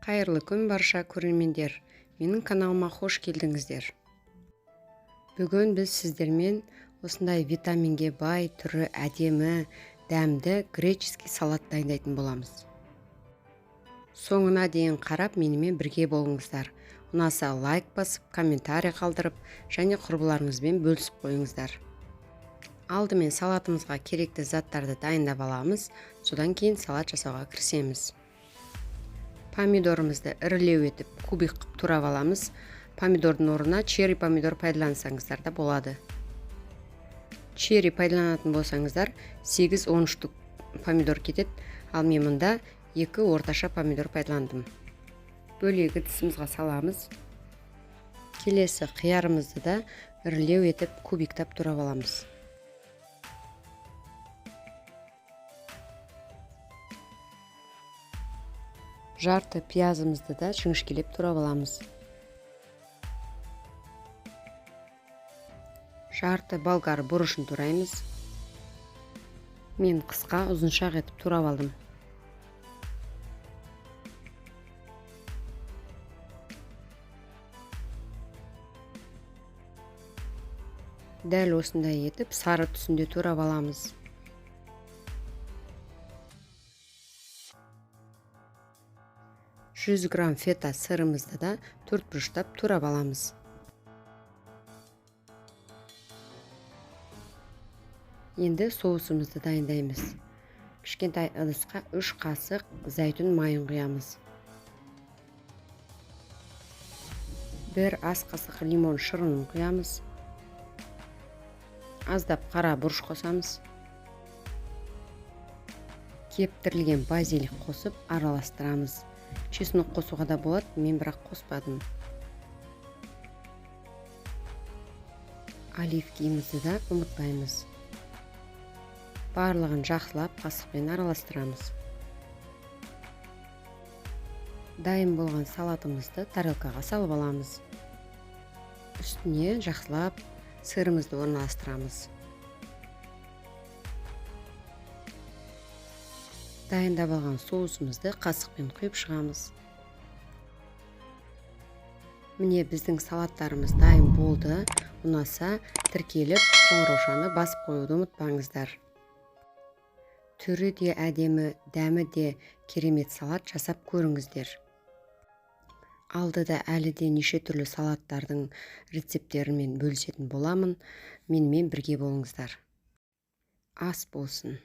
Қайырлы күн барша көрермендер. Менің каналыма қош келдіңіздер. Бүгін біз сіздермен осындай витаминге бай, түрі әдемі, дәмді греческий салат дайындайтын боламыз. Соңына дейін қарап менімен бірге болыңыздар. Ұнаса лайк басып, комментарий қалдырып, және құрбыларыңызбен бөлісіп қойыңыздар. Алдымен салатымызға керекті заттарды дайындап аламыз, содан кейін салат жасауға кірісеміз. Помидорымызды ірілеу етіп, кубик қып турап аламыз. Помидордың орнына черри помидор пайдалансаңыздар да болады. Черри пайдаланатын болсаңыздар, 8-10 штук помидор кетеді, ал мен мұнда 2 орташа помидор пайдаландым. Бөлегі тісімізге саламыз. Келесі қиярымызды да ірілеу етіп, кубиктап турап аламыз. Жарты пиязымызды да жіңішкелеп турап аламыз. Жарты болгар бұрышын тураймыз. Мен қысқа ұзыншақ етіп турап алдым. Дәл осындай етіп сары түсінде турап аламыз. Жүз грамм фета сырымызды да төртбұрыштап турап аламыз. Енді соусымызды дайындаймыз. Кішкентай ыдысқа 3 қасық зәйтүн майын құямыз. 1 ас қасық лимон шырынын құямыз. Аздап қара бұрыш қосамыз. Кептірілген базилик қосып араластырамыз. Чеснок қосуға да болады, мен бірақ қоспадым. Оливкемізді да ұмытпаймыз. Барлығын жақсылап қасықпен араластырамыз. Дайын болған салатымызды тарелкаға салып аламыз. Үстіне жақсылап сырымызды орналастырамыз. Дайындап алған соусымызды қасықпен құйып шығамыз. Міне біздің салаттарымыз дайын болды. Ұнаса тіркеліп, қоңыраушаны басып қоюды ұмытпаңыздар. Түрі де әдемі, дәмі де керемет салат жасап көріңіздер. Алдыда әлі де неше түрлі салаттардың рецепттерімен бөлісетін боламын. Менімен бірге болыңыздар. Ас болсын.